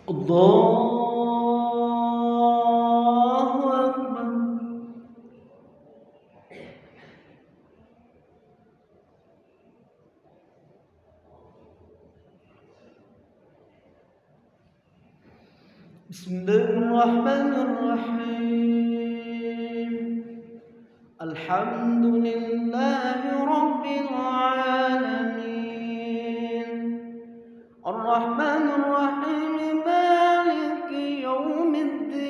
Allahu Akbar. Bismillahirrahmanirrahim. Alhamdulillahi rabbil alamin. Ar-Rahmanir Rahim, Maliki yaumiddin.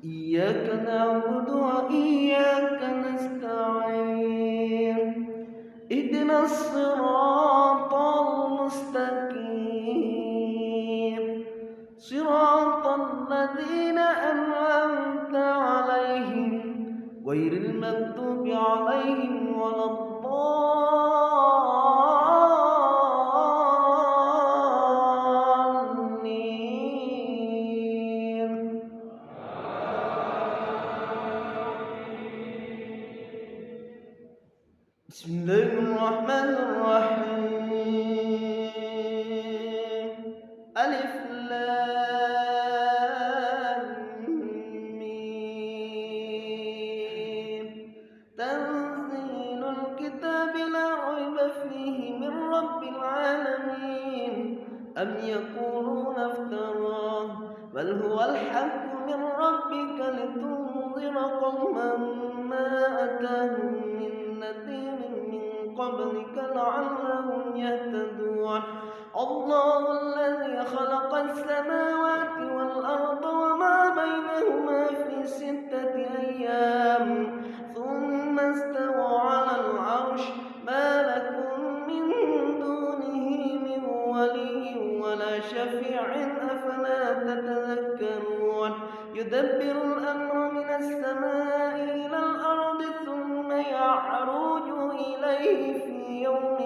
Iyyaka na'budu wa iyyaka nasta'in. Ihdinas siratal mustaqim. Siratal ladzina an'amta 'alaihim ghairil maghdubi 'alaihim waladdallin. Bismillahirrahmanirrahim. Alif Lam Mim. Tanzilul kitabi la raiba fihi min rabbil alamin. Am yaquluna iftarah, bal huwal haqqu min rabbika litunzira qauman ma atahum min nadhirin min qablika la'allahum yahtadun. الله الذي خلق السماوات والأرض وما بينهما في 6 أيام ثم استوى على العرش ما لكم من دونه من ولي ولا شفيع أفلا تتذكرون. يدبر الأمر من السماء إلى الأرض ثم يعرج إليه في يوم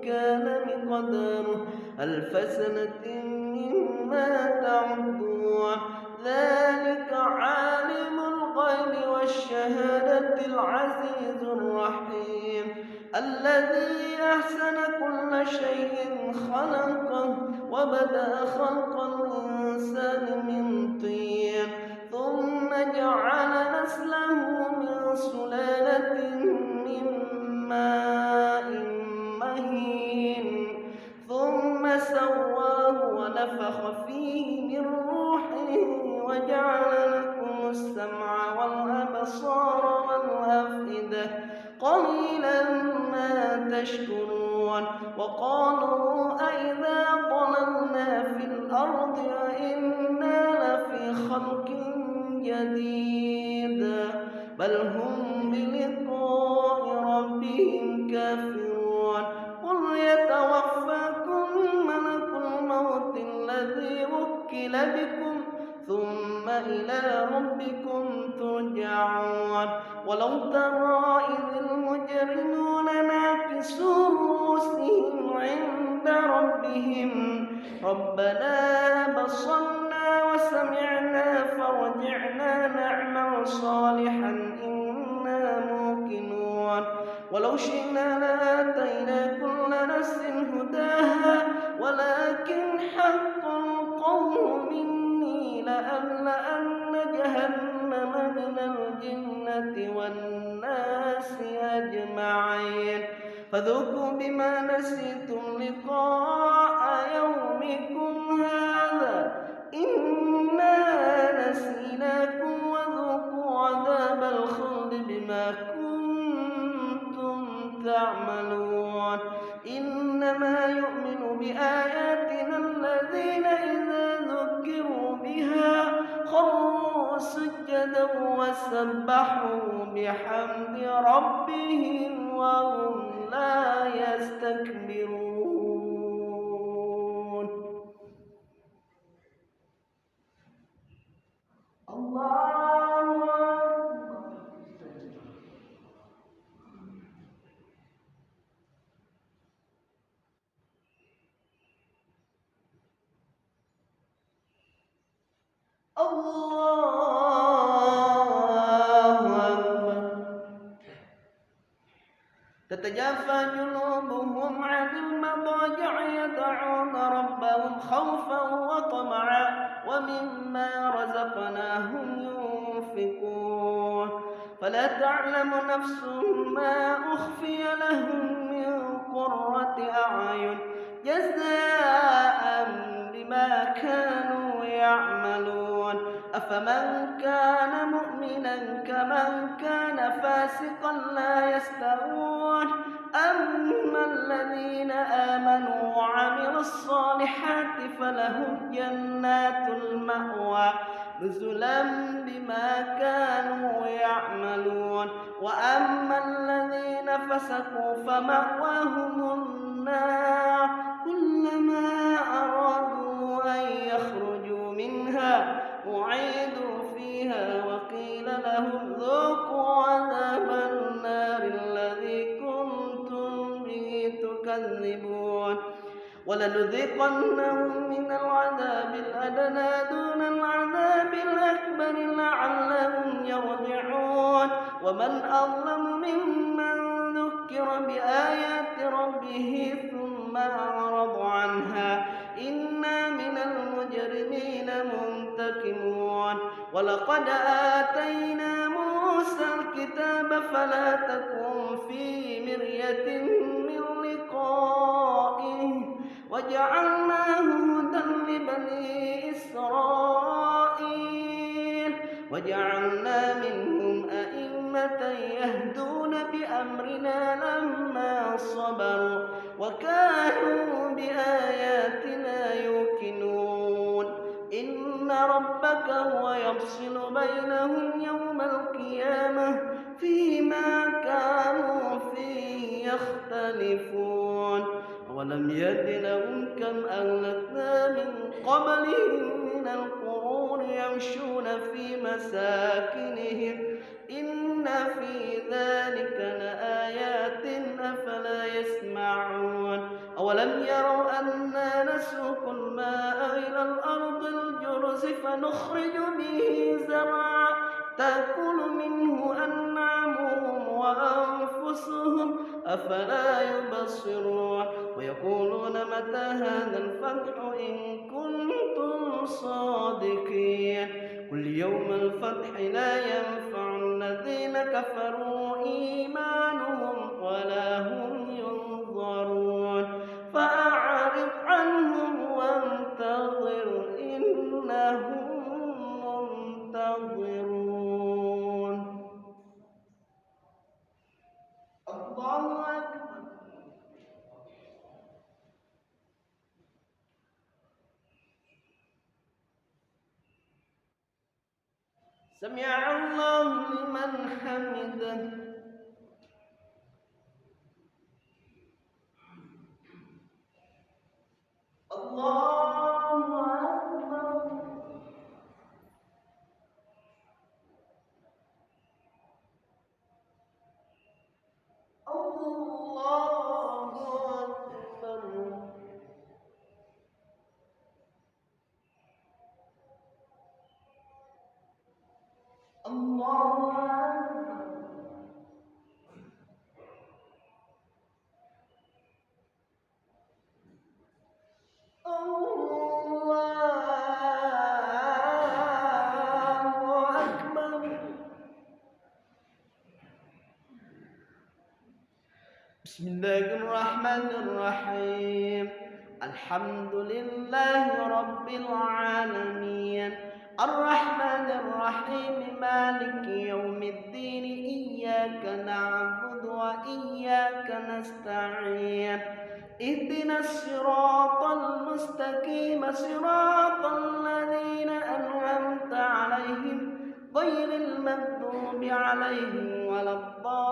كان مقداره ألف سنة مما تعدون. ذلك عالم الغيب والشهادة العزيز الرحيم الذي أحسن كل شيء خلقه وبدأ خلق الإنسان من طين ثم جعل نسله من سلالة من ماء مهين ثم سواه ونفخ فيه من روحه وجعل لكم السمع والأبصار والأفئدة قليلا ما تشكرون. وقالوا أئذا ضللنا في الأرض وإنا لفي خلق جديد بل هم بلقاء ربهم كافرون. قل يتوفاكم ملك الموت الذي وكل بكم ثم إلى ربكم ترجعون. ولو ترى إذ المجرمون ناكسوا رؤوسهم عند ربهم ربنا بصرنا وسمعنا فرجعنا نعمل صالحا إنا موقنون. ولو شئنا لآتينا كل نفس هداها ولكن حق القول مني لأملأن جهنم من الجنة والناس أجمعين. فذوقوا بما نسيتم لقاء يومكم هذا إنا نسيناكم وذوقوا عذاب الخلد بما كنتم تعملون إنما يؤمن بآياتنا الذين إذا ذكروا بها خروا سجدا وسبحوا بحمد ربهم وهم لا يستكبرون. الله أكبر. تتجافى جنوبهم عن المضاجع يدعون ربهم خوفا وطمعا ومما رزقناهم ينفقون فلا تعلم نفس ما أخفي لهم من قرة أعين جزاء بما كانوا يعملون أفمن كان مؤمنا كمن كان فاسقا لا يستوون أما الذين آمنوا وعملوا الصالحات فلهم جنات المأوى نزلا بما كانوا يعملون وأما الذين فسقوا فمأواهم النار كلما أرادوا أن يخرجوا منها أعيدوا فيها وقيل لهم ذوقوا عذاب النار الذي كنتم به تكذبون ولنذيقنهم من العذاب الأدنى دون العذاب الأكبر لعلهم يرجعون ومن أظلم ممن ذكر بآيات ربه ثم أعرض عنها إنا من المجرمين منتقمون ولقد آتينا موسى الكتاب فلا تكن في مرية من لقائه وجعلناه هدى لبني إسرائيل وجعلنا منهم أئمة يهدون بأمرنا لما صبروا وكانوا بآياتنا يوقنون إن ربك هو يفصل بينهم يوم القيامة فيما كانوا فيه يختلفون ولم يهد لهم كم أهلكنا من قبلهم من القرون يمشون في مساكنهم إن في ذلك لآيات أفلا يسمعون أولم يروا أنا نسوق الماء إلى الأرض الجرز فنخرج به زرعا تأكل منه أنعامهم وأنفسهم أفلا يبصرون ويقولون متى هذا الفتح إن كنتم صادقين قل يوم الفتح لا ينفع الذين كفروا إيمانهم ولا هم ينظرون فأعرض عنهم وانتظر إنهم منتظرون. الله أكبر. سمع الله لمن حمده. الله أكبر. الله أكبر. الله أكبر. بسم الله الرحمن الرحيم الحمد لله رب العالمين الرحمن الرحيم مالك يوم الدين إياك إياك نعبد وإياك نستعين اهدنا الصراط المستقيم صراط الذين أنعمت عليهم غير المغضوب عليهم ولا الضالين.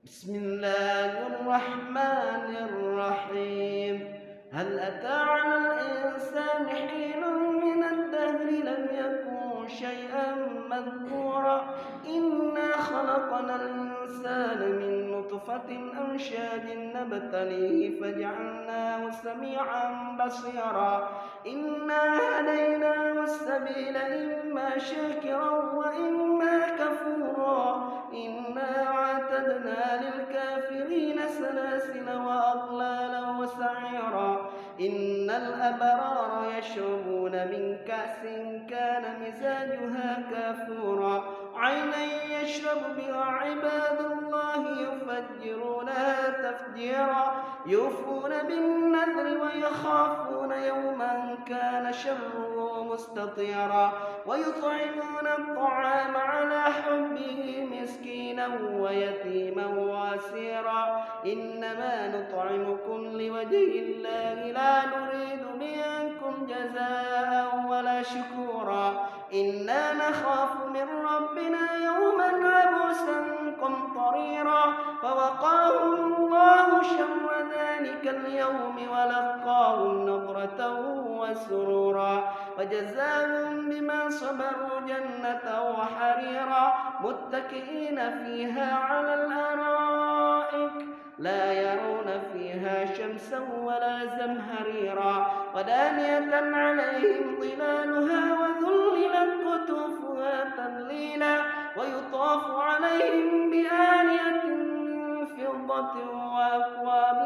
بسم الله الرحمن الرحيم. هل أتى على الإنسان حين من الدهر لم يكن شيئا مذكورا إنا خلقنا الإنسان من نطفة أمشاج نبتليه فجعلناه سميعا بصيرا إنا هديناه السبيل إما شاكرا وإما كفورا إنا أعتدنا للكافرين سلاسل وأغلالا وسعيرا إن الأبرار يشربون من كأس كان مزاجها كافورا عينا يشرب بها عباد الله يفجرونها تفجيرا يوفون بالنذر ويخافون يوما كان شره مستطيرا ويطعمون الطعام على حبه مسكينا ويتيما واسيرا إنما نطعمكم لوجه الله لا نريد منكم جزاء ولا شكورا إنا نخاف من ربنا يوما عبوسا قمطريرا فوقاهم الله شر ذلك اليوم ولقاهم نضرة وسرورا وجزاهم بما صبروا جنة وحريرا متكئين فيها على الأرائك لا يرون فيها شمسا ولا زمهريرا ودانية عليهم ظلالها وذللت قطوفها تذليلا ويطاف عليهم بآنية من فضة وأكواب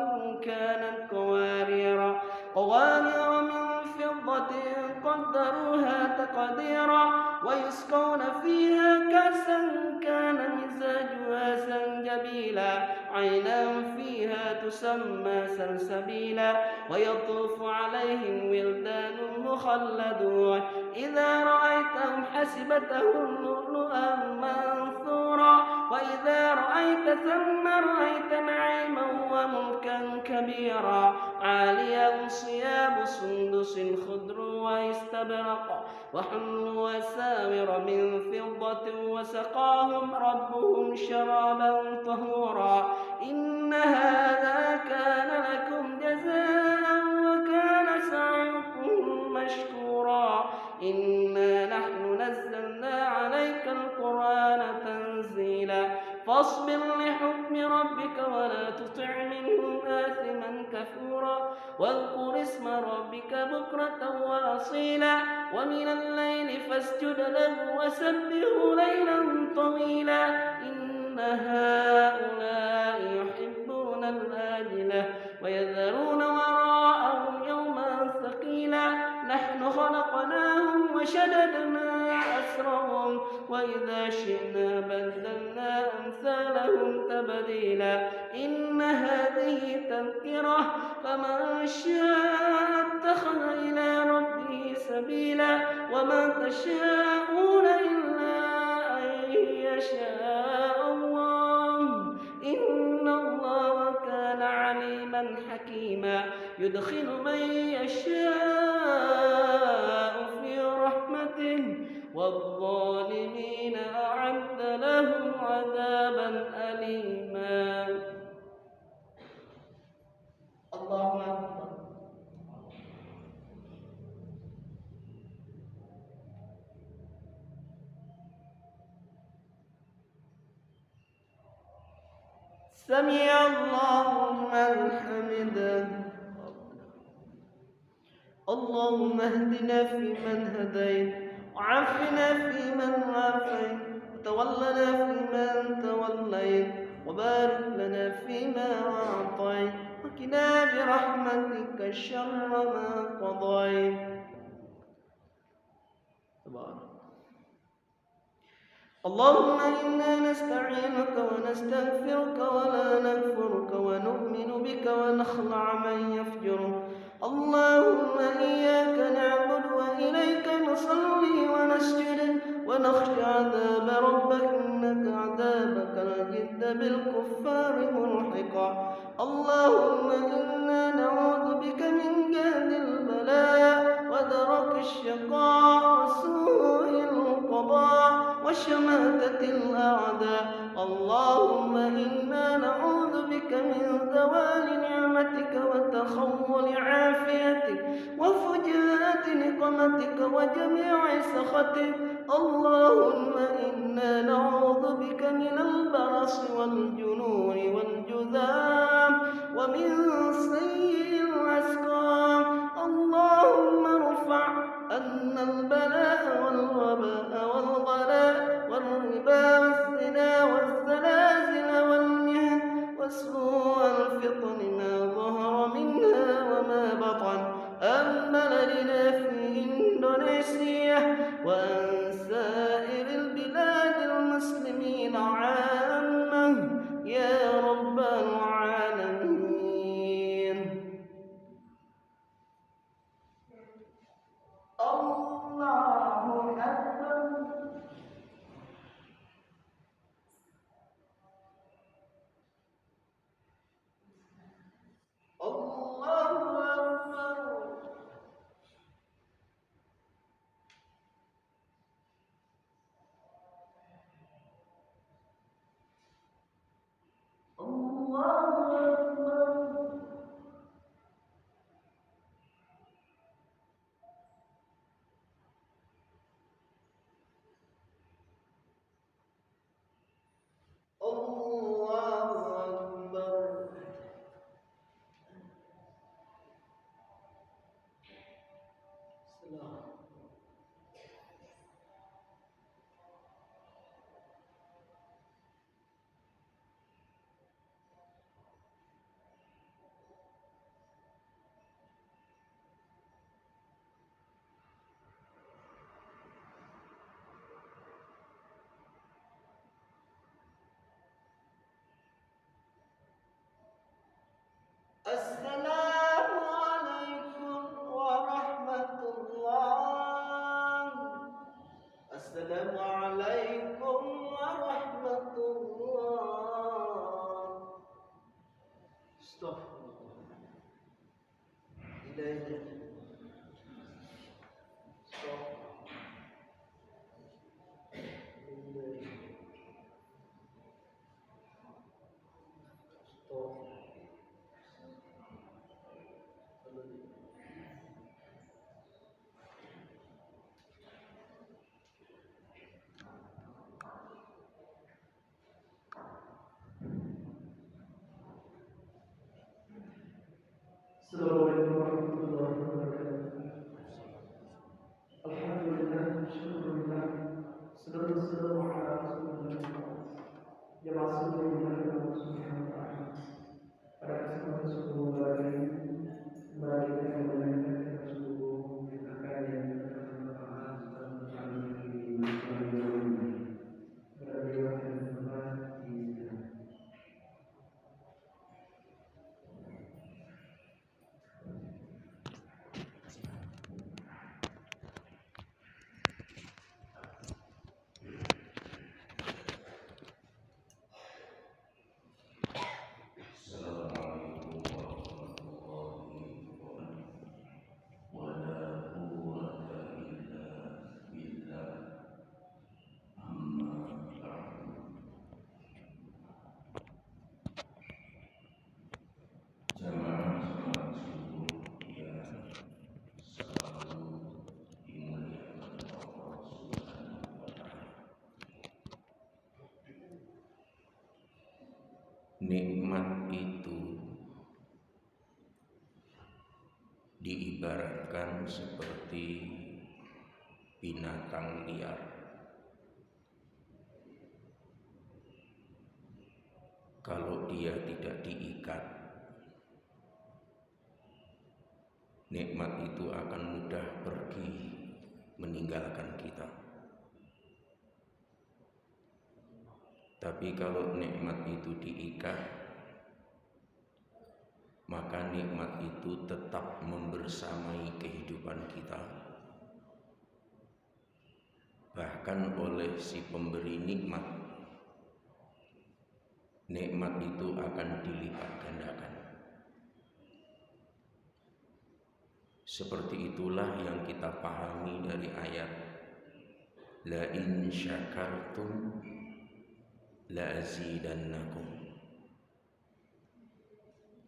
كانت قوارير من فضة قدروها تقديرا ويسقون فيها كأسا كان مزاجها زنجبيلا عينا فيها تسمى سلسبيلا ويطوف عليهم ولدان مخلدون إذا رأيتهم حسبتهم لؤلؤا منثورا وإذا رأيت ثم رأيت نعيما وملكا كبيرا عاليهم ثياب سندس خضر واستبرق وحلوا أساور من فضة وسقاهم ربهم شرابا طهورا إن هذا كان لكم جزاء وكان سعيكم مشكورا إنا نحن نزلنا عليك القرآن تنزيلا فاصبر لحكم ربك ولا تطع منهم آثما كفورا واذكر اسم ربك بكرة وأصيلا ومن الليل فاسجد له وسبحه ليلا طويلا إن هؤلاء يحبون الآجلة ويذرون وراءهم يوما ثقيلا نحن خلقناهم وشددنا أسرهم وإذا شئنا بدلنا أمثالهم تبديلا إن هذه تذكرة فمن شاء اتخذ إلى ربه سبيلا وما تشاءون إلا أن يشاء الله إن الله كان عليما حكيما يدخل من يشاء في رحمته والظالمين أعد لهم عذابا أليما. الله أكبر. سمع الله لمن حمده. اللهم اهدنا فيمن هديت وعافنا فيمن عافيت وتولنا فيمن توليت وبارك لنا فيما أعطيت وقنا برحمتك شر ما قضيت. اللهم إنا نستعينك ونستغفرك ولا نكفرك ونؤمن بك ونخلع من يفجرك اللهم إياك نعبد وإليك نصلي ونسجد ونخشى عذاب ربك إنك عذابك الجد بالكفار ملحقا. اللهم إنا نعوذ بك من جهد البلاء ودرك الشقاء وسوء القضاء وشماتة الأعداء. اللهم إنا نعوذ بك من زوال نعمتك وتخول عافيتك وفجاءة نقمتك وجميع سخطك. اللهم إنا نعوذ بك من البرص والجنون والجذام ومن سيء الأسقام. اللهم ارفع عنا البلاء والوباء والغلاء والربا والزنا والزلازل والمهن وسوء الفطن ما ظهر منها وما بطن عن بلدنا في إندونيسيا وعن سائر البلاد المسلمين عامة يا رب العالمين. الله أكبر. السلام عليكم ورحمة الله. السلام عليكم ورحمة الله. Astaghfirullah. إليه. Assalamualaikum warahmatullahi wabarakatuh. Alhamdulillah, syukurillah, salatu wassalamu ala rasulillah ya rasulillah ya subhanahu wa ta'ala. Pada kesempatan subuh hari mari kita mendengarkan subuh kita kaya Nikmat itu diibaratkan seperti binatang liar. Kalau dia tidak diikat, nikmat itu akan mudah pergi meninggalkan kita. Tapi kalau nikmat itu diikat, maka nikmat itu tetap membersamai kehidupan kita. Bahkan oleh si pemberi nikmat, nikmat itu akan dilipat gandakan. Seperti itulah yang kita pahami dari ayat la in syakartum la azidannakum.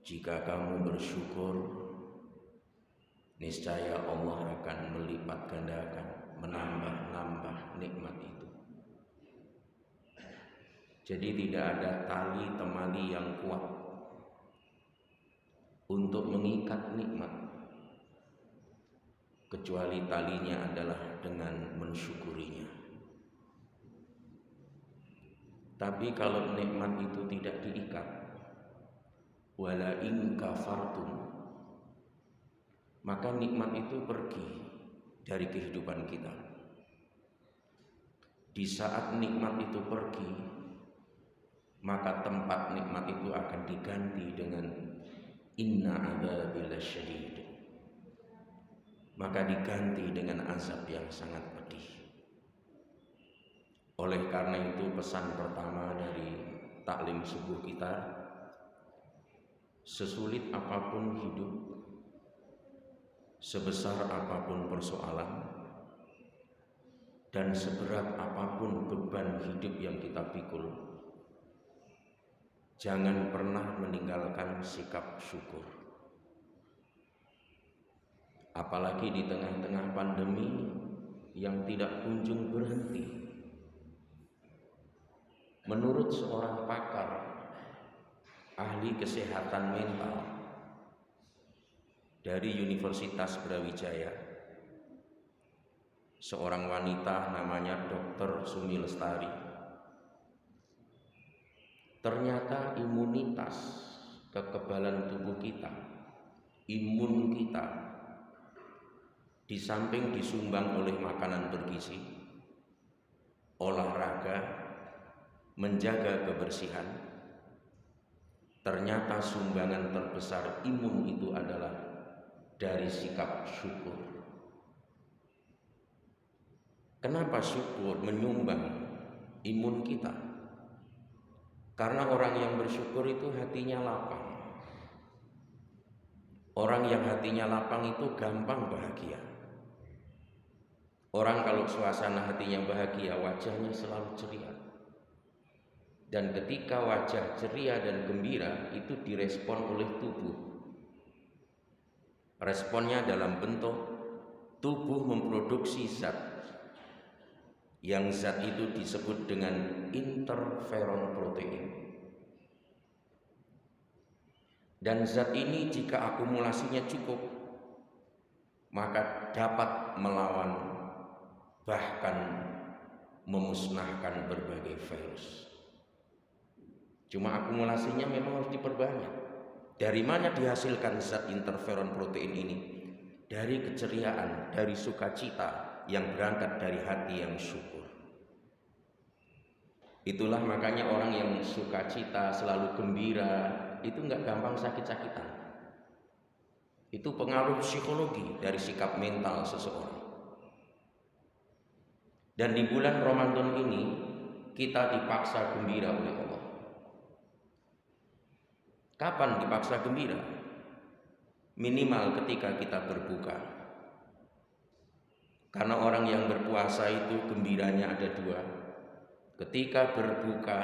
Jika kamu bersyukur, niscaya Allah akan melipat gandakan, menambah-nambah nikmat itu. Jadi tidak ada tali temali yang kuat untuk mengikat nikmat, kecuali talinya adalah dengan mensyukurinya. Tapi kalau nikmat itu tidak diikat, wala in kafartum, maka nikmat itu pergi dari kehidupan kita. Di saat nikmat itu pergi, maka tempat nikmat itu akan diganti dengan inna adzabil syadid, maka diganti dengan azab yang sangat pedih. Oleh karena itu pesan pertama dari taklim subuh kita, sesulit apapun hidup, sebesar apapun persoalan, dan seberat apapun beban hidup yang kita pikul, jangan pernah meninggalkan sikap syukur. Apalagi di tengah-tengah pandemi yang tidak kunjung berhenti. Menurut seorang pakar ahli kesehatan mental dari Universitas Brawijaya, seorang wanita namanya Dr. Sumi Lestari, ternyata imunitas kekebalan tubuh kita, imun kita, di samping disumbang oleh makanan bergizi, olahraga, menjaga kebersihan, ternyata sumbangan terbesar imun itu adalah dari sikap syukur. Kenapa syukur menyumbang imun kita? Karena orang yang bersyukur itu hatinya lapang. Orang yang hatinya lapang itu gampang bahagia. Orang kalau suasana hatinya bahagia, wajahnya selalu ceria. Dan ketika wajah ceria dan gembira itu direspon oleh tubuh. Responnya dalam bentuk tubuh memproduksi zat, yang zat itu disebut dengan interferon protein. Dan zat ini jika akumulasinya cukup, maka dapat melawan, bahkan memusnahkan berbagai virus. Cuma akumulasinya memang harus diperbanyak. Dari mana dihasilkan zat interferon protein ini? Dari keceriaan, dari sukacita yang berangkat dari hati yang syukur. Itulah makanya orang yang sukacita, selalu gembira, itu nggak gampang sakit-sakitan. Itu pengaruh psikologi dari sikap mental seseorang. Dan di bulan Ramadan ini kita dipaksa gembira oleh Allah. Kapan dipaksa gembira? Minimal ketika kita berbuka. Karena orang yang berpuasa itu gembiranya ada dua, ketika berbuka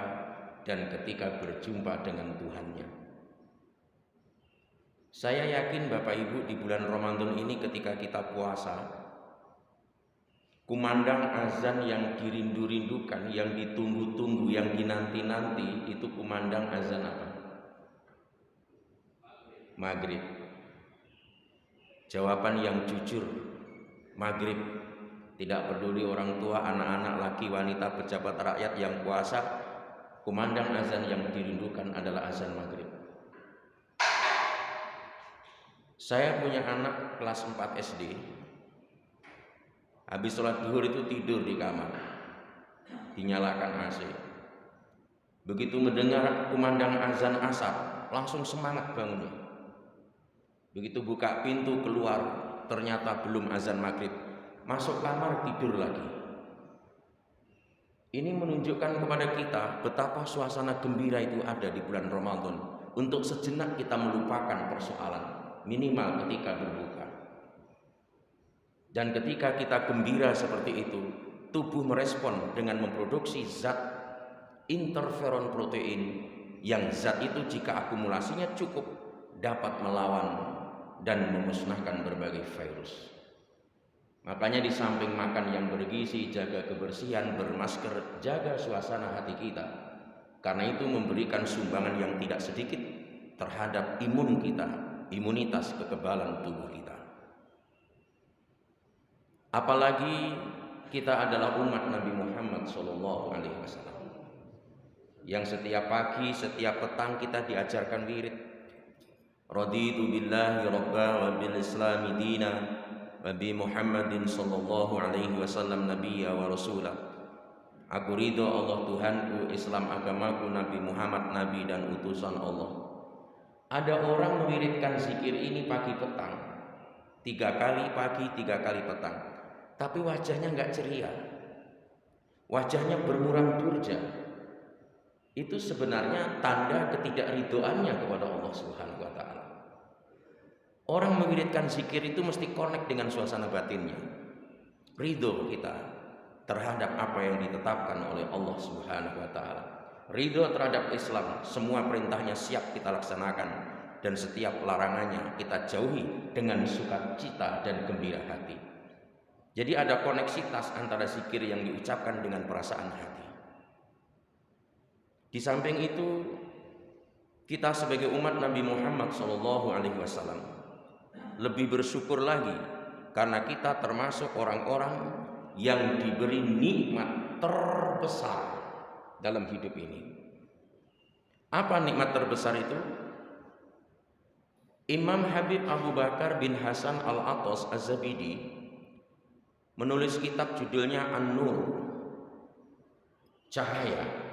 dan ketika berjumpa dengan Tuhannya. Saya yakin Bapak Ibu di bulan Ramadan ini ketika kita puasa, kumandang azan yang dirindu-rindukan, yang ditunggu-tunggu, yang dinanti-nanti, itu kumandang azan apa? Maghrib. Jawaban yang jujur, maghrib. Tidak peduli orang tua, anak-anak, laki, wanita, pejabat rakyat yang puasa, kumandang azan yang dirindukan adalah azan maghrib. Saya punya anak kelas 4 SD. Habis sholat zuhur itu tidur di kamar, dinyalakan AC. Begitu mendengar kumandang azan asar, langsung semangat bangunnya. Begitu buka pintu keluar, ternyata belum azan maghrib. Masuk kamar tidur lagi. Ini menunjukkan kepada kita betapa suasana gembira itu ada di bulan Ramadan. Untuk sejenak kita melupakan persoalan, minimal ketika berbuka. Dan ketika kita gembira seperti itu, tubuh merespon dengan memproduksi zat interferon protein, yang zat itu jika akumulasinya cukup dapat melawan dan memusnahkan berbagai virus. Makanya di samping makan yang bergizi, jaga kebersihan, bermasker, jaga suasana hati kita. Karena itu memberikan sumbangan yang tidak sedikit terhadap imun kita, imunitas kekebalan tubuh kita. Apalagi kita adalah umat Nabi Muhammad SAW, yang setiap pagi, setiap petang kita diajarkan wirid. Raditu billahi rabba wa bil islami dina wa bi Muhammadin sallallahu alaihi wasallam nabiyya wa rasulah. Aku ridho Allah Tuhanku, Islam agamaku, Nabi Muhammad nabi dan utusan Allah. Ada orang mewiridkan zikir ini pagi petang, 3 kali pagi, 3 kali petang, tapi wajahnya enggak ceria, wajahnya bermuram durja. Itu sebenarnya tanda ketidakridhoannya kepada Allah Subhanahu wa taala. Orang mewiridkan zikir itu mesti connect dengan suasana batinnya. Ridho kita terhadap apa yang ditetapkan oleh Allah Subhanahu wa taala. Ridho terhadap Islam, semua perintahnya siap kita laksanakan dan setiap larangannya kita jauhi dengan sukacita dan gembira hati. Jadi ada koneksitas antara zikir yang diucapkan dengan perasaan hati. Di samping itu, kita sebagai umat Nabi Muhammad SAW lebih bersyukur lagi karena kita termasuk orang-orang yang diberi nikmat terbesar dalam hidup ini. Apa nikmat terbesar itu? Imam Habib Abu Bakar bin Hasan Al-Atas Az-Zabidi menulis kitab judulnya An-Nur, Cahaya.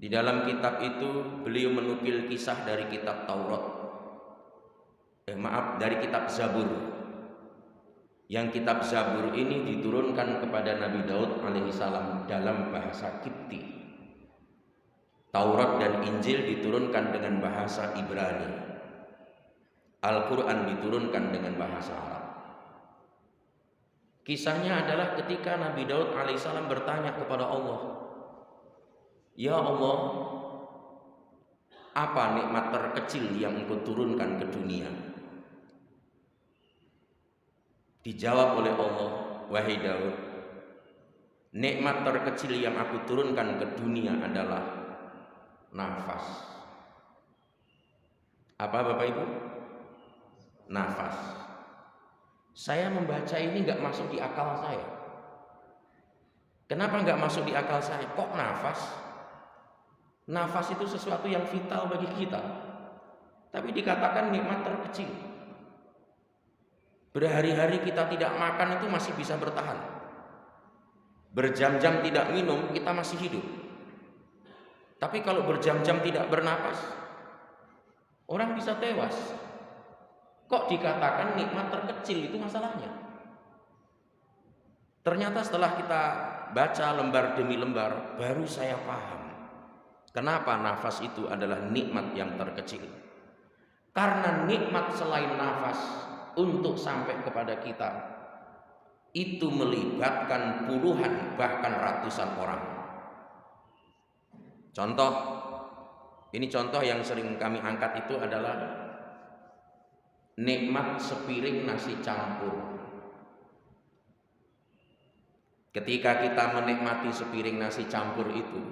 Di dalam kitab itu beliau menukil kisah dari kitab dari kitab Zabur. Yang kitab Zabur ini diturunkan kepada Nabi Daud alaihissalam dalam bahasa Kipti. Taurat dan Injil diturunkan dengan bahasa Ibrani. Al-Quran diturunkan dengan bahasa Arab. Kisahnya adalah ketika Nabi Daud alaihissalam bertanya kepada Allah, "Ya Allah, apa nikmat terkecil yang Engkau turunkan ke dunia?" Dijawab oleh Allah, "Wahai Daud, nikmat terkecil yang aku turunkan ke dunia adalah nafas." Apa Bapak Ibu? Nafas. Saya membaca ini nggak masuk di akal saya. Kenapa nggak masuk di akal saya? Kok nafas? Nafas itu sesuatu yang vital bagi kita, tapi dikatakan nikmat terkecil. Berhari-hari kita tidak makan itu masih bisa bertahan. Berjam-jam tidak minum kita masih hidup. Tapi kalau berjam-jam tidak bernapas, orang bisa tewas. Kok dikatakan nikmat terkecil? Itu masalahnya. Ternyata setelah kita baca lembar demi lembar, baru saya paham kenapa nafas itu adalah nikmat yang terkecil. Karena nikmat selain nafas untuk sampai kepada kita itu melibatkan puluhan bahkan ratusan orang. Contoh yang sering kami angkat itu adalah nikmat sepiring nasi campur. Ketika kita menikmati sepiring nasi campur itu,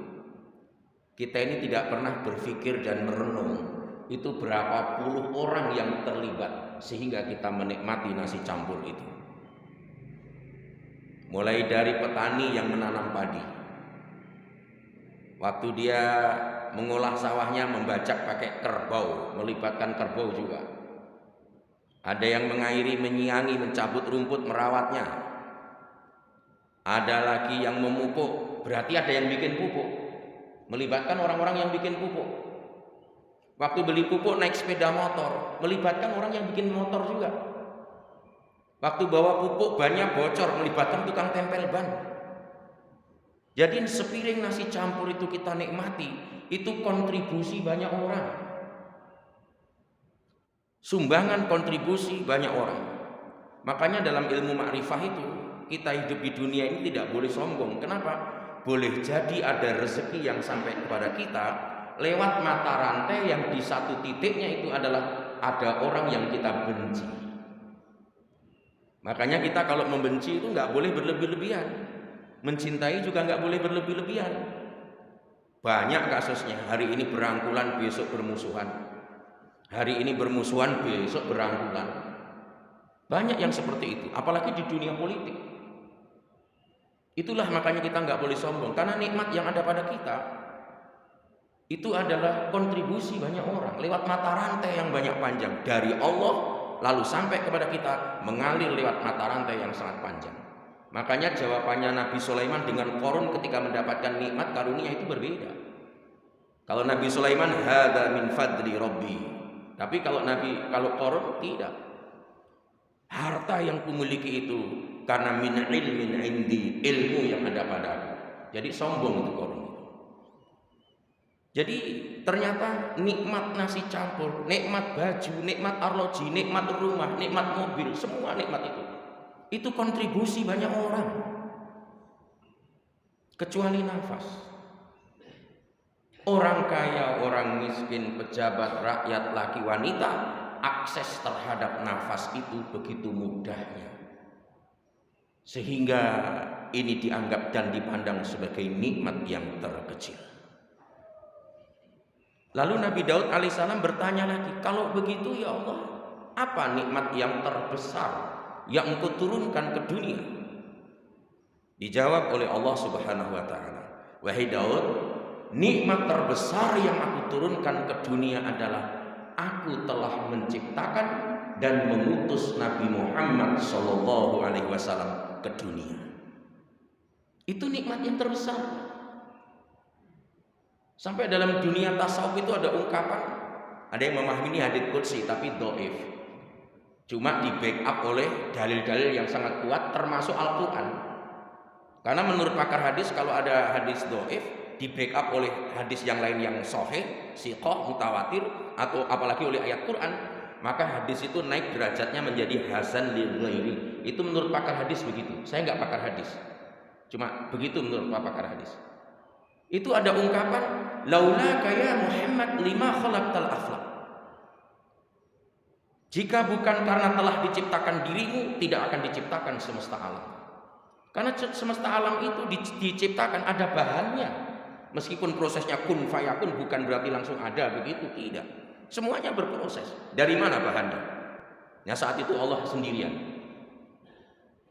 kita ini tidak pernah berpikir dan merenung itu berapa puluh orang yang terlibat sehingga kita menikmati nasi campur itu. Mulai dari petani yang menanam padi, waktu dia mengolah sawahnya membajak pakai kerbau, melibatkan kerbau juga. Ada yang mengairi, menyiangi, mencabut rumput, merawatnya. Ada lagi yang memupuk, berarti ada yang bikin pupuk, melibatkan orang-orang yang bikin pupuk. Waktu beli pupuk naik sepeda motor, melibatkan orang yang bikin motor juga. Waktu bawa pupuk bannya bocor, melibatkan tukang tempel ban. Jadi sepiring nasi campur itu kita nikmati, itu kontribusi banyak orang. Sumbangan kontribusi banyak orang. Makanya dalam ilmu makrifah itu, kita hidup di dunia ini tidak boleh sombong. Kenapa? Boleh jadi ada rezeki yang sampai kepada kita lewat mata rantai yang di satu titiknya itu adalah ada orang yang kita benci. Makanya kita kalau membenci itu nggak boleh berlebih-lebihan. Mencintai juga nggak boleh berlebih-lebihan. Banyak kasusnya, hari ini berangkulan, besok bermusuhan. Hari ini bermusuhan, besok berangkulan. Banyak yang seperti itu, apalagi di dunia politik. Itulah makanya kita nggak boleh sombong, karena nikmat yang ada pada kita itu adalah kontribusi banyak orang lewat mata rantai yang banyak panjang dari Allah lalu sampai kepada kita mengalir lewat mata rantai yang sangat panjang. Makanya jawabannya Nabi Sulaiman dengan Qarun ketika mendapatkan nikmat karunia itu berbeda. Kalau Nabi Sulaiman hadza min fadli rabbi, tapi kalau Qarun tidak. Harta yang kumiliki itu karena min ilmin indi, ilmu yang ada padaku. Jadi sombong itu Qarun. Jadi ternyata nikmat nasi campur, nikmat baju, nikmat arloji, nikmat rumah, nikmat mobil, semua nikmat itu kontribusi banyak orang. Kecuali nafas. Orang kaya, orang miskin, pejabat, rakyat, laki, wanita, akses terhadap nafas itu begitu mudahnya. Sehingga ini dianggap dan dipandang sebagai nikmat yang terkecil. Lalu Nabi Daud alaihissalam bertanya lagi, kalau begitu ya Allah, apa nikmat yang terbesar yang Engkau turunkan ke dunia? Dijawab oleh Allah Subhanahu wa taala, wahai Daud, nikmat terbesar yang aku turunkan ke dunia adalah aku telah menciptakan dan mengutus Nabi Muhammad sallallahu alaihi wasallam ke dunia. Itu nikmat yang terbesar. Sampai dalam dunia tasawuf itu ada ungkapan, ada yang memahami ini hadits qudsi tapi dhaif. Cuma di backup oleh dalil-dalil yang sangat kuat termasuk Al-Qur'an. Karena menurut pakar hadis kalau ada hadis dhaif di backup oleh hadis yang lain yang sahih, siqah, mutawatir atau apalagi oleh ayat Quran, maka hadis itu naik derajatnya menjadi hasan li ghairi. Itu menurut pakar hadis begitu. Saya enggak pakar hadis. Cuma begitu menurut pakar hadis. Itu ada ungkapan laulaka ya Muhammad lima khalaqtal aflaq. Jika bukan karena telah diciptakan dirimu, tidak akan diciptakan semesta alam. Karena semesta alam itu diciptakan ada bahannya. Meskipun prosesnya kun fayakun bukan berarti langsung ada begitu, tidak. Semuanya berproses. Dari mana bahannya? Ya saat itu Allah sendirian.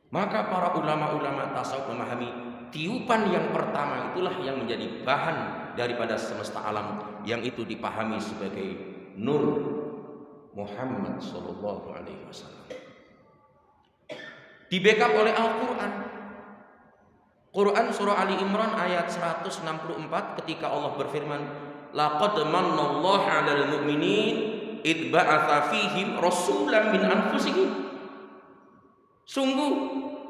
Maka para ulama-ulama tasawuf memahami tiupan yang pertama itulah yang menjadi bahan daripada semesta alam, yang itu dipahami sebagai nur Muhammad sallallahu alaihi wasallam. Di backup oleh Al-Qur'an. Quran surah Ali Imran ayat 164 ketika Allah berfirman, laqad manallahu 'alal mu'minin id ba'atsa fihim rasulan min anfusihim. Sungguh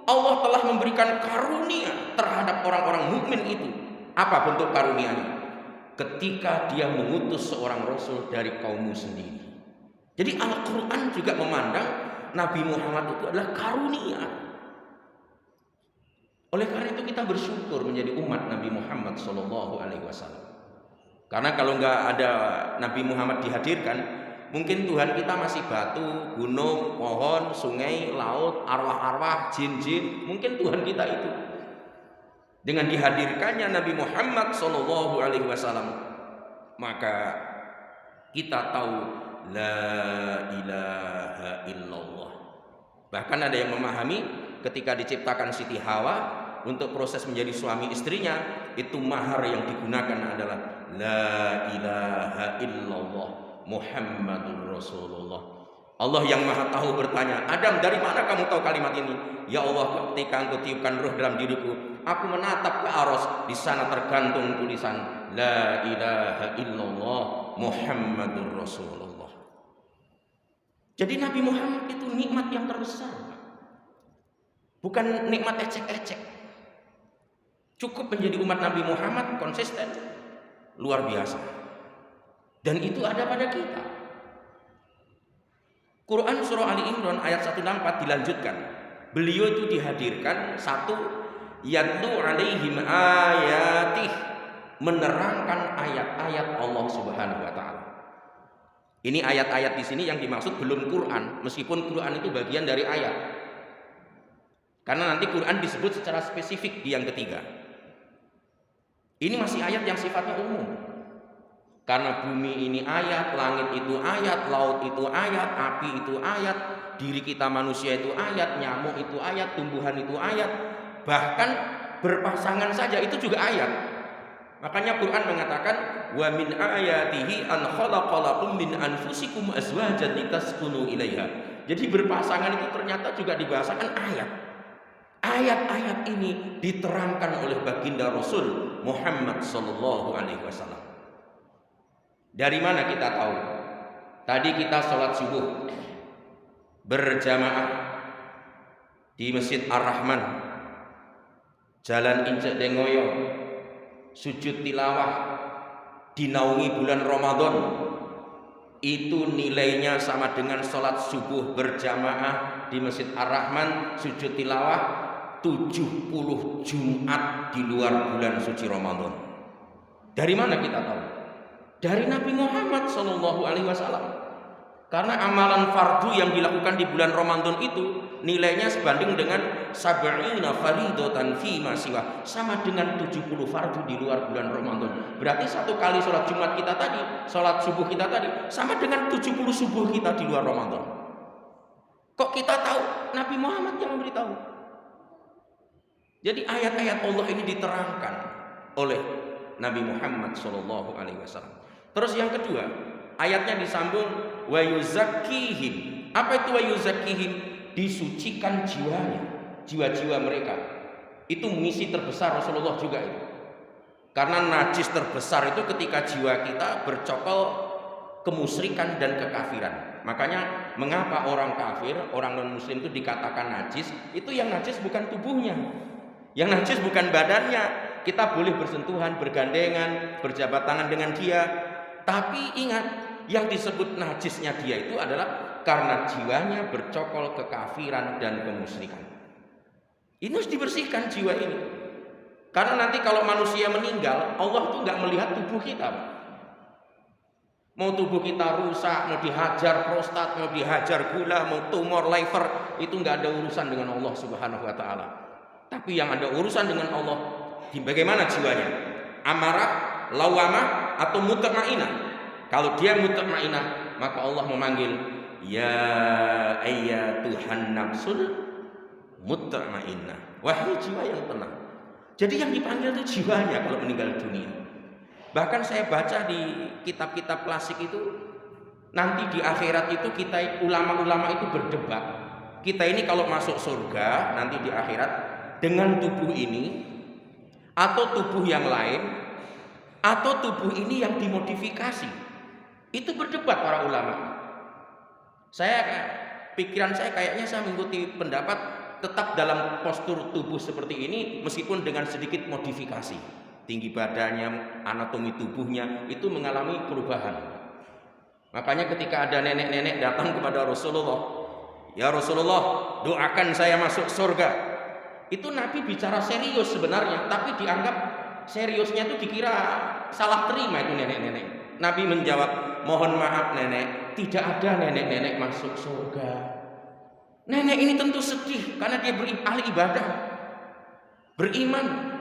Allah telah memberikan karunia terhadap orang-orang mukmin itu. Apa bentuk karunia-Nya? Ketika Dia mengutus seorang rasul dari kaummu sendiri. Jadi Al-Qur'an juga memandang Nabi Muhammad itu adalah karunia. Oleh karena itu kita bersyukur menjadi umat Nabi Muhammad sallallahu alaihi wasallam. Karena kalau enggak ada Nabi Muhammad dihadirkan, mungkin Tuhan kita masih batu, gunung, pohon, sungai, laut, arwah-arwah, jin-jin. Mungkin Tuhan kita itu. Dengan dihadirkannya Nabi Muhammad sallallahu alaihi wasallam, maka kita tahu la ilaha illallah. Bahkan ada yang memahami ketika diciptakan Siti Hawa untuk proses menjadi suami istrinya, itu mahar yang digunakan adalah la ilaha illallah Muhammadur Rasulullah. Allah yang maha tahu bertanya, Adam, dari mana kamu tahu kalimat ini? Ya Allah, ketika Engkau tiupkan ruh dalam diriku, aku menatap ke aras, di sana tergantung tulisan la ilaha illallah Muhammadur Rasulullah. Jadi Nabi Muhammad itu nikmat yang terbesar, bukan nikmat ecek-ecek. Cukup menjadi umat Nabi Muhammad konsisten, luar biasa. Dan itu ada pada kita. Quran surah Ali Imran ayat 164 dilanjutkan. Beliau itu dihadirkan satu, yatlu alaihim ayatih, menerangkan ayat-ayat Allah Subhanahu wa taala. Ini ayat-ayat di sini yang dimaksud belum Quran, meskipun Quran itu bagian dari ayat. Karena nanti Quran disebut secara spesifik di yang ketiga. Ini masih ayat yang sifatnya umum. Karena bumi ini ayat, langit itu ayat, laut itu ayat, api itu ayat, diri kita manusia itu ayat, nyamuk itu ayat, tumbuhan itu ayat, bahkan berpasangan saja itu juga ayat. Makanya Quran mengatakan wa min ayatihi an khalaqalakum min anfusikum azwajan litaskunu ilaiha. Jadi berpasangan itu ternyata juga dibahasakan ayat. Ayat-ayat ini diterangkan oleh baginda Rasul Muhammad sallallahu alaihi wasallam. Dari mana kita tahu? Tadi kita sholat subuh berjamaah di Masjid Ar-Rahman, Jalan Injek Dengoyo, sujud tilawah, dinaungi bulan Ramadan. Itu nilainya sama dengan sholat subuh berjamaah di Masjid Ar-Rahman, sujud tilawah 70 Jumat di luar bulan suci Ramadan. Dari mana kita tahu? Dari Nabi Muhammad sallallahu alaihi wasallam. Karena amalan fardu yang dilakukan di bulan Ramadan itu nilainya sebanding dengan sab'ina faridatan fi ma siwa, sama dengan 70 fardu di luar bulan Ramadan. Berarti satu kali sholat Jumat kita tadi, sholat subuh kita tadi sama dengan 70 subuh kita di luar Ramadan. Kok kita tahu? Nabi Muhammad yang memberitahu. Jadi ayat-ayat Allah ini diterangkan oleh Nabi Muhammad sallallahu alaihi wasallam. Terus yang kedua, ayatnya disambung wa yuzakkihim. Apa itu wa yuzakkihim? Disucikan jiwanya, jiwa-jiwa mereka. Itu mengisi terbesar Rasulullah juga itu. Karena najis terbesar itu ketika jiwa kita bercokol kemusyrikan dan kekafiran. Makanya mengapa orang kafir, orang non muslim itu dikatakan najis? Itu yang najis bukan tubuhnya, yang najis bukan badannya. Kita boleh bersentuhan, bergandengan, berjabat tangan dengan dia, tapi ingat, yang disebut najisnya dia itu adalah karena jiwanya bercokol kekafiran dan kemusyrikan. Ini harus dibersihkan jiwa ini. Karena nanti kalau manusia meninggal, Allah tuh nggak melihat tubuh kita. Mau tubuh kita rusak, mau dihajar prostat, mau dihajar gula, mau tumor liver, itu nggak ada urusan dengan Allah Subhanahu wa taala. Tapi yang ada urusan dengan Allah, bagaimana jiwanya? Amarah, lawamah, atau mutmainah? Kalau dia mutmainah, maka Allah memanggil ya ayyatuhan nafsul mutmainah, wahai jiwa yang tenang. Jadi yang dipanggil itu jiwanya kalau meninggal dunia. Bahkan saya baca di kitab-kitab klasik itu, nanti di akhirat itu kita ulama-ulama itu berdebat. Kita ini kalau masuk surga nanti di akhirat dengan tubuh ini atau tubuh yang lain atau tubuh ini yang dimodifikasi. Itu berdebat para ulama. Pikiran saya kayaknya saya mengikuti pendapat tetap dalam postur tubuh seperti ini meskipun dengan sedikit modifikasi. Tinggi badannya, anatomi tubuhnya itu mengalami perubahan. Makanya ketika ada nenek-nenek datang kepada Rasulullah, ya Rasulullah, doakan saya masuk surga. Itu Nabi bicara serius sebenarnya, tapi dianggap seriusnya itu dikira salah terima itu nenek-nenek. Nabi menjawab, mohon maaf nenek, tidak ada nenek-nenek masuk surga. Nenek ini tentu sedih karena dia ahli ibadah, beriman.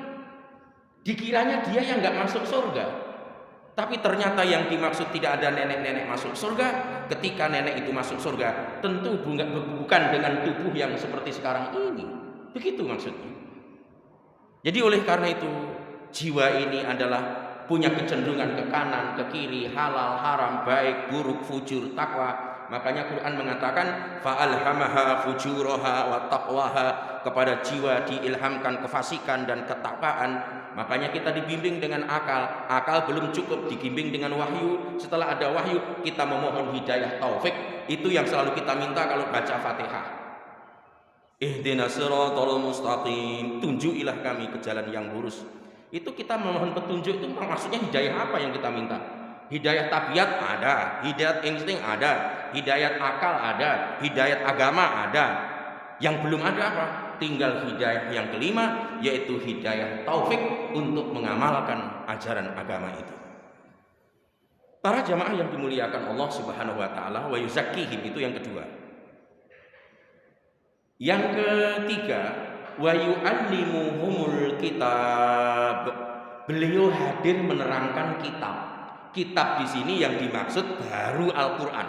Dikiranya dia yang nggak masuk surga. Tapi ternyata yang dimaksud tidak ada nenek-nenek masuk surga. Ketika nenek itu masuk surga, tentu bukan dengan tubuh yang seperti sekarang ini. Begitu maksudnya. Jadi oleh karena itu, jiwa ini adalah punya kecenderungan ke kanan, ke kiri, halal, haram, baik, buruk, fujur, takwa. Makanya Quran mengatakan fa'alhamaha fujuraha wa taqwaha, kepada jiwa diilhamkan kefasikan dan ketakwaan, Makanya kita dibimbing dengan akal. Akal belum cukup, dibimbing dengan wahyu. Setelah ada wahyu, kita memohon hidayah taufik. Itu yang selalu kita minta kalau baca Fatihah. Ihdinas siratal mustaqim, tunjukilah kami ke jalan yang lurus. Itu kita memohon petunjuk, itu maksudnya hidayah apa yang kita minta? Hidayah tabiat ada, hidayat insting ada, hidayat akal ada, hidayat agama ada. Yang belum ada apa? Tinggal hidayah yang kelima, yaitu hidayah taufik untuk mengamalkan ajaran agama itu. Para jamaah yang dimuliakan Allah Subhanahu wa taala, wa yuzakkihim, itu yang kedua. Yang ketiga, wa yu'allimuhumul kitab. Beliau hadir menerangkan kitab. Kitab di sini yang dimaksud baru Al-Qur'an.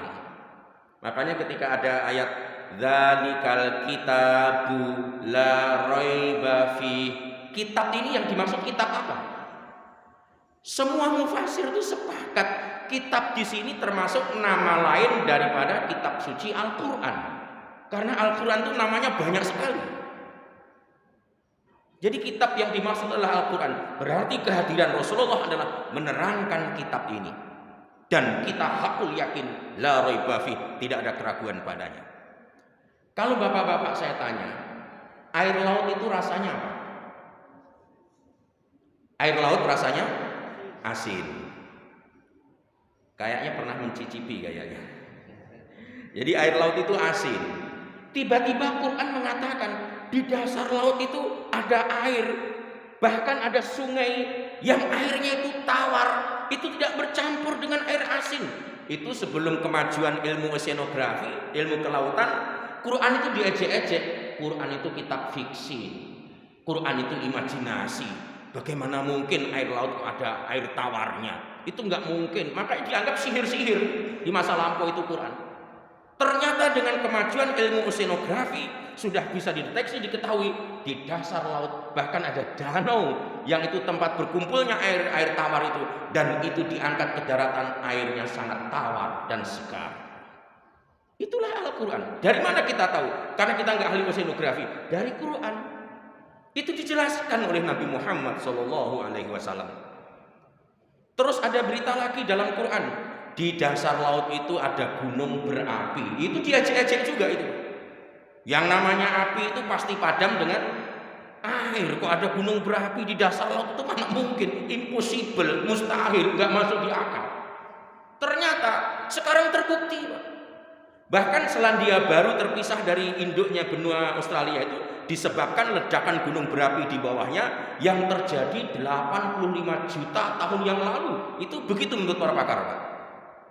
Makanya ketika ada ayat dzalikal kitabu la raiba fi, kitab ini yang dimaksud kitab apa? Semua mufassir itu sepakat kitab di sini termasuk nama lain daripada kitab suci Al-Qur'an. Karena Al-Qur'an itu namanya banyak sekali. Jadi kitab yang dimaksud adalah Al-Qur'an. Berarti kehadiran Rasulullah adalah menerangkan kitab ini. Dan kita hakul yakin la raiba fi, tidak ada keraguan padanya. Kalau bapak-bapak saya tanya, air laut itu rasanya apa? Air laut rasanya asin. Kayaknya pernah mencicipi kayaknya. Jadi air laut itu asin. Tiba-tiba Quran mengatakan di dasar laut itu ada air. Bahkan ada sungai yang airnya itu tawar. Itu tidak bercampur dengan air asin. Itu sebelum kemajuan ilmu oceanografi, ilmu kelautan. Quran itu diejek-ejek. Quran itu kitab fiksi. Quran itu imajinasi. Bagaimana mungkin air laut ada air tawarnya? Itu nggak mungkin. Maka dianggap sihir-sihir di masa lampau itu Quran. Ternyata dengan kemajuan ilmu oceanografi sudah bisa dideteksi, diketahui di dasar laut bahkan ada danau yang itu tempat berkumpulnya air tawar itu, dan itu diangkat ke daratan, airnya sangat tawar dan segar. Itulah Al-Quran. Dari mana kita tahu? Karena kita nggak ahli oceanografi. Dari Quran. Itu dijelaskan oleh Nabi Muhammad SAW. Terus ada berita lagi dalam Quran. Di dasar laut itu ada gunung berapi. Itu diejek-ejek juga itu. Yang namanya api itu pasti padam dengan air. Kok ada gunung berapi di dasar laut? Itu mana mungkin? Impossible, mustahil, nggak masuk di akal. Ternyata sekarang terbukti, Pak. Bahkan Selandia Baru terpisah dari induknya benua Australia itu disebabkan ledakan gunung berapi di bawahnya yang terjadi 85 juta tahun yang lalu. Itu begitu menurut para pakar, Pak.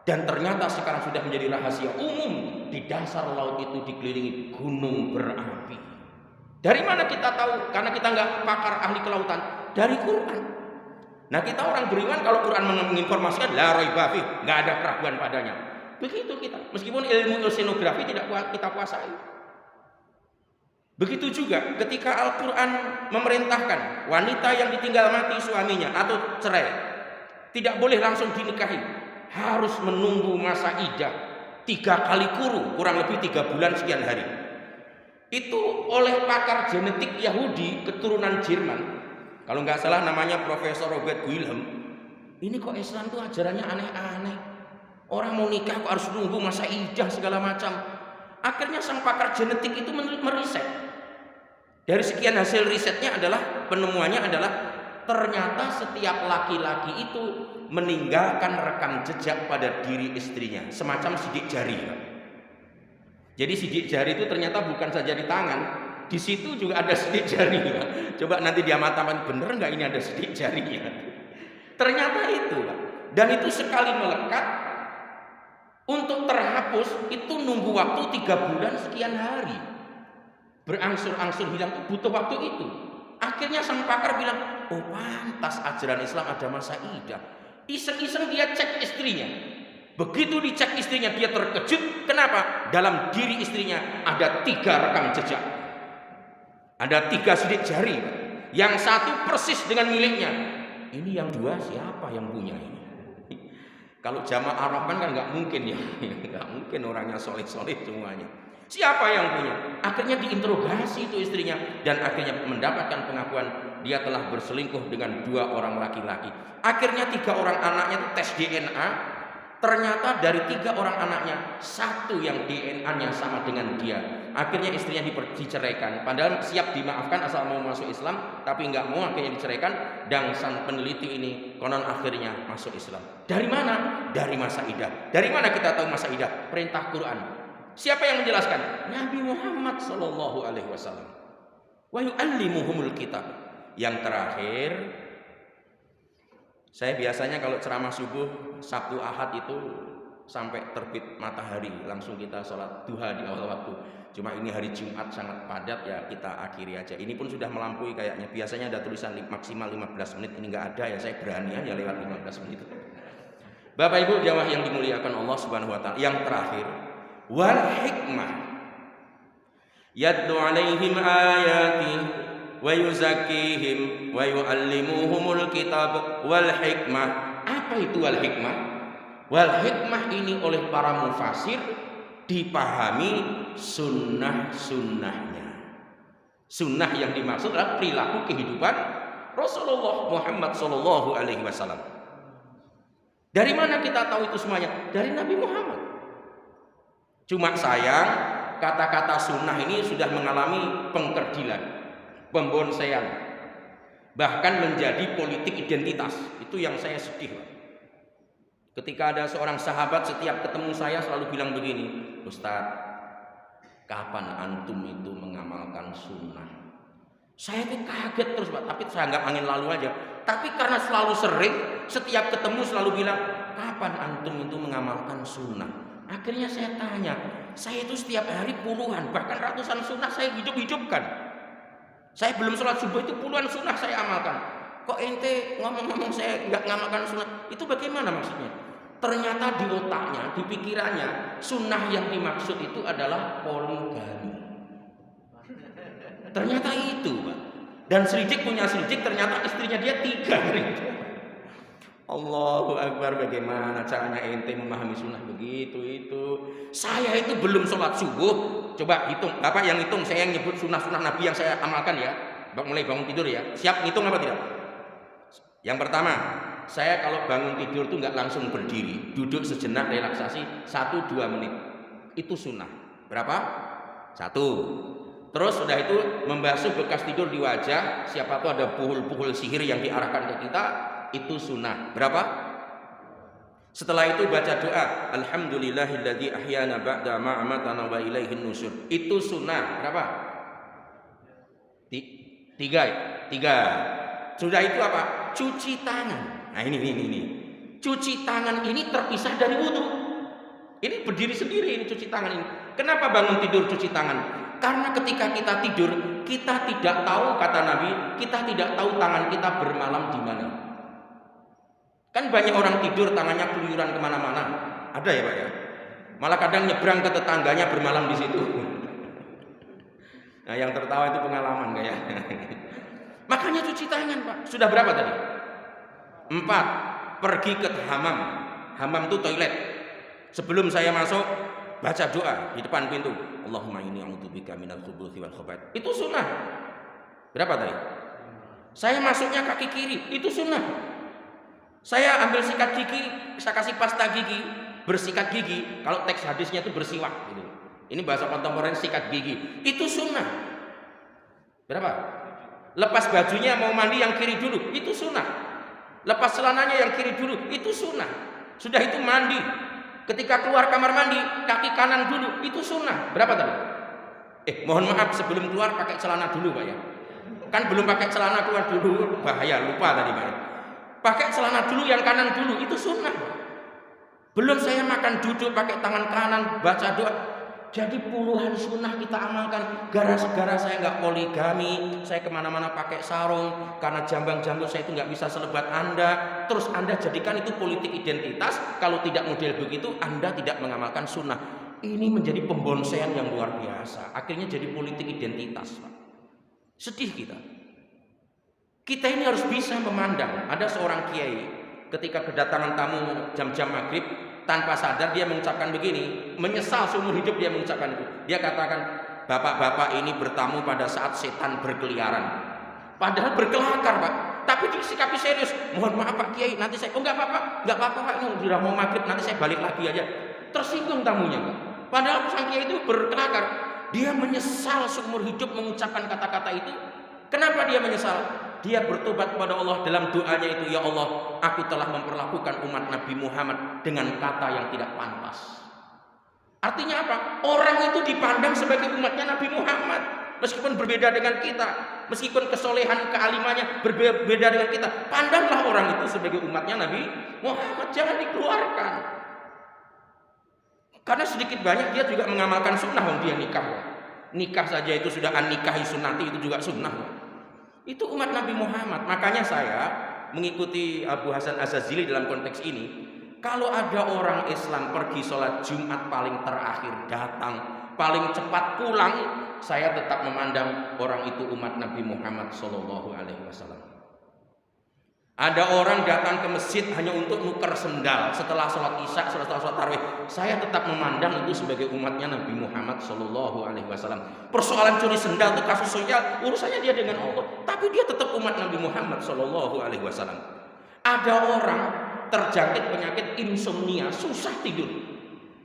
Dan ternyata sekarang sudah menjadi rahasia umum, di dasar laut itu dikelilingi gunung berapi. Dari mana kita tahu? Karena kita nggak pakar ahli kelautan. Dari Quran. Nah, kita orang beriman kalau Quran menginformasikan la raiba fi, nggak ada keraguan padanya. Begitu kita, meskipun ilmu oceanografi tidak kita kuasai. Begitu juga ketika Al-Quran memerintahkan wanita yang ditinggal mati suaminya atau cerai, tidak boleh langsung dinikahi. Harus menunggu masa iddah 3 kali kurang lebih 3 bulan sekian hari. Itu oleh pakar genetik Yahudi keturunan Jerman, kalau nggak salah namanya Profesor Robert Wilhelm. Ini kok Islam tuh ajarannya aneh-aneh. Orang mau nikah kok harus nunggu masa iddah segala macam. Akhirnya sang pakar genetik itu meriset. Dari sekian hasil risetnya adalah, penemuannya adalah ternyata setiap laki-laki itu meninggalkan rekam jejak pada diri istrinya, semacam sidik jari. Jadi sidik jari itu ternyata bukan saja di tangan, di situ juga ada sidik jari. Coba nanti diamati, bener nggak ini ada sidik jarinya? Ternyata itu, dan itu sekali melekat untuk terhapus itu nunggu waktu 3 bulan sekian hari. Berangsur-angsur hilang itu butuh waktu itu. Akhirnya sang pakar bilang, oh pantas ajaran Islam ada masa iddah. Iseng-iseng dia cek istrinya. Begitu dicek istrinya dia terkejut. Kenapa? Dalam diri istrinya ada 3 rekam jejak. Ada 3 sidik jari. Yang satu persis dengan miliknya. Ini yang 2 siapa yang punya ini? Kalau jamaah Arab kan nggak mungkin ya. Nggak mungkin orangnya soleh-soleh semuanya. Siapa yang punya? Akhirnya diinterogasi itu istrinya dan akhirnya mendapatkan pengakuan dia telah berselingkuh dengan 2 orang laki-laki. Akhirnya 3 orang anaknya itu tes DNA. Ternyata dari 3 orang anaknya 1 yang DNA-nya sama dengan dia. Akhirnya istrinya diceraikan. Padahal siap dimaafkan asal mau masuk Islam, tapi nggak mau, akhirnya diceraikan. Dan sang peneliti ini konon akhirnya masuk Islam. Dari mana? Dari masa idah. Dari mana kita tahu masa idah? Perintah Quran. Siapa yang menjelaskan? Nabi Muhammad sallallahu alaihi wasallam. Wa yu'allimuhumul kitab. Yang terakhir, saya biasanya kalau ceramah subuh Sabtu Ahad itu sampai terbit matahari langsung kita sholat duha di awal waktu. Cuma ini hari Jumat sangat padat, ya kita akhiri aja. Ini pun sudah melampaui kayaknya. Biasanya ada tulisan maksimal 15 menit, ini nggak ada ya, saya berani aja lewat 15 menit. Bapak Ibu jamaah yang dimuliakan Allah Subhanahu wa taala. Yang terakhir, wal hikmah yaddu alaihim ayati wa yuzakkihim wa yuallimuhumul kitab wal hikmah. Apa itu wal hikmah? Wal hikmah ini oleh para mufasir dipahami sunnah-sunnahnya. Sunnah yang dimaksud adalah perilaku kehidupan Rasulullah Muhammad sallallahu alaihi wasallam. Dari mana kita tahu itu semuanya? Dari Nabi Muhammad. Cuma sayang, kata-kata sunnah ini sudah mengalami pengkerdilan, pembonsaian, bahkan menjadi politik identitas. Itu yang saya sedih. Ketika ada seorang sahabat setiap ketemu saya selalu bilang begini, Ustadz, kapan antum itu mengamalkan sunnah? Saya itu kaget terus Pak, tapi saya anggap angin lalu aja. Tapi karena selalu sering, setiap ketemu selalu bilang, kapan antum itu mengamalkan sunnah? Akhirnya saya tanya, saya itu setiap hari puluhan, bahkan ratusan sunnah saya hidup-hidupkan. Saya belum sholat subuh itu puluhan sunnah saya amalkan. Kok ente ngomong-ngomong saya nggak ngamalkan sunnah? Itu bagaimana maksudnya? Ternyata di otaknya, di pikirannya, sunnah yang dimaksud itu adalah poligami. Ternyata itu Pak. Dan Sridik punya Sridik, ternyata istrinya dia 3. Allahu Akbar, bagaimana caranya ente memahami sunnah begitu itu? Saya itu belum sholat subuh. Coba hitung, Bapak yang hitung, saya yang nyebut sunnah-sunnah Nabi yang saya amalkan ya. Mulai bangun tidur ya. Siap ngitung apa tidak? Yang pertama, saya kalau bangun tidur tuh nggak langsung berdiri, duduk sejenak relaksasi 1-2 menit. Itu sunnah. Berapa? 1. Terus sudah itu membasuh bekas tidur di wajah. Siapa tahu ada puhul-puhul sihir yang diarahkan ke kita. Itu sunnah. Berapa? Setelah itu baca doa, alhamdulillahilladzi ahyana ba'da ma amatana wa ilaihin nusyur. Itu sunnah. Berapa? 3. Sudah itu apa? Cuci tangan. Nah ini. Cuci tangan ini terpisah dari wudu. Ini berdiri sendiri ini cuci tangan ini. Kenapa bangun tidur cuci tangan? Karena ketika kita tidur, kita tidak tahu, kata Nabi, kita tidak tahu tangan kita bermalam di mana. Kan banyak orang tidur tangannya keluyuran kemana-mana. Ada ya Pak ya? Malah kadang nyebrang ke tetangganya bermalam di situ. Nah yang tertawa itu pengalaman kayak. Makanya cuci tangan Pak. Sudah berapa tadi? 4. Pergi ke hamam. Hamam itu toilet. Sebelum saya masuk, baca doa di depan pintu. Allahumma inni a'udzubika minal khubuthi wal khaba'ith. Itu sunnah. Berapa tadi? Saya masuknya kaki kiri. Itu sunnah. Saya ambil sikat gigi, saya kasih pasta gigi, bersikat gigi. Kalau teks hadisnya itu bersiwak gitu. Ini bahasa kontemporer sikat gigi. Itu sunnah. Berapa? Lepas bajunya mau mandi yang kiri dulu. Itu sunnah. Lepas celananya yang kiri dulu. Itu sunnah. Sudah itu mandi. Ketika keluar kamar mandi, kaki kanan dulu. Itu sunnah. Berapa tadi? Mohon maaf, sebelum keluar pakai celana dulu Pak ya. Kan belum pakai celana keluar dulu, bahaya, lupa tadi Pak. Pakai celana dulu yang kanan dulu, itu sunnah. Belum saya makan duduk pakai tangan kanan baca doa. Jadi puluhan sunnah kita amalkan. Gara-gara saya nggak poligami, saya kemana-mana pakai sarung karena jambang-jambul saya itu nggak bisa selebat Anda. Terus Anda jadikan itu politik identitas. Kalau tidak model begitu, Anda tidak mengamalkan sunnah. Ini menjadi pembonsaian yang luar biasa. Akhirnya jadi politik identitas, Pak. Sedih kita. Kita ini harus bisa memandang. Ada seorang kiai ketika kedatangan tamu jam-jam maghrib, tanpa sadar dia mengucapkan begini, menyesal seumur hidup dia mengucapkan itu. Dia katakan, bapak-bapak ini bertamu pada saat setan berkeliaran. Padahal berkelakar, Pak. Tapi disikapi serius. Mohon maaf Pak Kiai, nanti saya, oh enggak apa-apa Pak, ini sudah mau maghrib, nanti saya balik lagi aja. Tersinggung tamunya, Pak. Padahal sang Kiai itu berkelakar. Dia menyesal seumur hidup mengucapkan kata-kata itu. Kenapa dia menyesal? Dia bertobat kepada Allah dalam doanya itu, ya Allah, aku telah memperlakukan umat Nabi Muhammad dengan kata yang tidak pantas. Artinya apa? Orang itu dipandang sebagai umatnya Nabi Muhammad. Meskipun berbeda dengan kita, meskipun kesolehan, kealimannya berbeda dengan kita, pandanglah orang itu sebagai umatnya Nabi Muhammad, jangan dikeluarkan. Karena sedikit banyak dia juga mengamalkan sunnah, dia nikah. Nikah saja itu sudah an-nikahi sunnati, itu juga sunnah. Itu umat Nabi Muhammad. Makanya saya mengikuti Abu Hasan Az-Zazili dalam konteks ini. Kalau ada orang Islam pergi sholat Jumat paling terakhir datang, paling cepat pulang, saya tetap memandang orang itu umat Nabi Muhammad SAW. Ada orang datang ke masjid hanya untuk nuker sendal setelah sholat isya, setelah sholat tarawih. Saya tetap memandang itu sebagai umatnya Nabi Muhammad SAW. Persoalan curi sendal itu kasus sosial, urusannya dia dengan Allah. Tapi dia tetap umat Nabi Muhammad SAW. Ada orang terjangkit penyakit insomnia, susah tidur.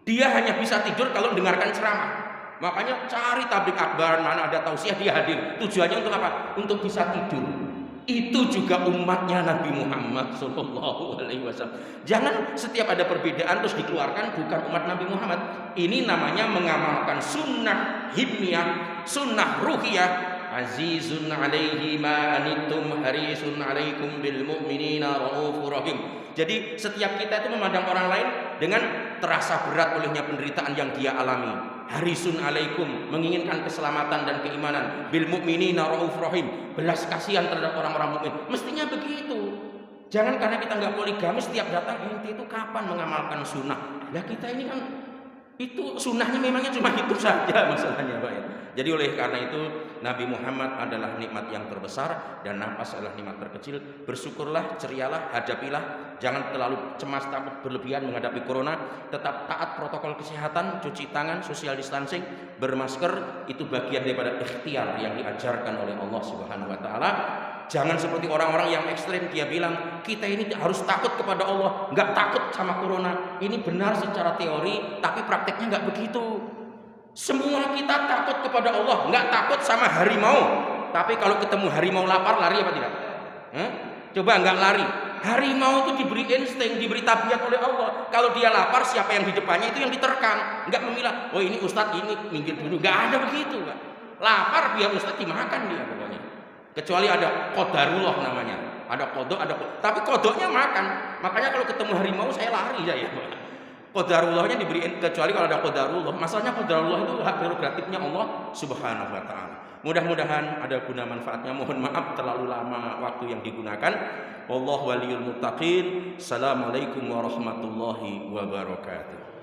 Dia hanya bisa tidur kalau mendengarkan ceramah. Makanya cari tablik akbar, mana ada tausiah dia hadir. Tujuannya untuk apa? Untuk bisa tidur. Itu juga umatnya Nabi Muhammad SAW. Jangan setiap ada perbedaan terus dikeluarkan, bukan umat Nabi Muhammad. Ini namanya mengamalkan sunnah himyah, sunnah ruhiyah. Azizun alaihi ma anittum harisun alaikum bil mu'minina raufur rahim. Jadi setiap kita itu memandang orang lain dengan terasa berat olehnya penderitaan yang dia alami. Harisun alaikum, menginginkan keselamatan dan keimanan. Bil mu'minina raufur rahim, belas kasihan terhadap orang-orang mukmin. Mestinya begitu. Jangan karena kita nggak poligamis setiap datang, ente itu kapan mengamalkan sunnah? Lah kita ini kan itu sunnahnya memangnya cuma itu saja masalahnya, Pak ya. Jadi oleh karena itu Nabi Muhammad adalah nikmat yang terbesar dan nafas adalah nikmat terkecil. Bersyukurlah, cerialah, hadapilah. Jangan terlalu cemas takut berlebihan menghadapi corona. Tetap taat protokol kesehatan, cuci tangan, social distancing, bermasker. Itu bagian daripada ikhtiar yang diajarkan oleh Allah Subhanahu wa taala. Jangan seperti orang-orang yang ekstrem, dia bilang kita ini harus takut kepada Allah, nggak takut sama corona. Ini benar secara teori, tapi prakteknya nggak begitu. Semua kita takut kepada Allah, nggak takut sama harimau. Tapi kalau ketemu harimau lapar, lari apa tidak? Coba nggak lari. Harimau itu diberi insting, diberi tabiat oleh Allah. Kalau dia lapar, siapa yang di depannya itu yang diterkam. Nggak memilah, oh ini ustadz ini minggir dulu. Nggak ada begitu, Pak. Lapar biar ustadz dimakan dia pokoknya. Kecuali ada qadarullah namanya. Ada kodok, tapi kodoknya makan. Makanya kalau ketemu harimau saya lari ya. Qadarullahnya diberiin, kecuali kalau ada qadarullah. Masalahnya qadarullah itu hak prerogatifnya Allah Subhanahu wa taala. Mudah-mudahan ada guna manfaatnya. Mohon maaf terlalu lama waktu yang digunakan. Wallahu waliyul muttaqin. Assalamualaikum warahmatullahi wabarakatuh.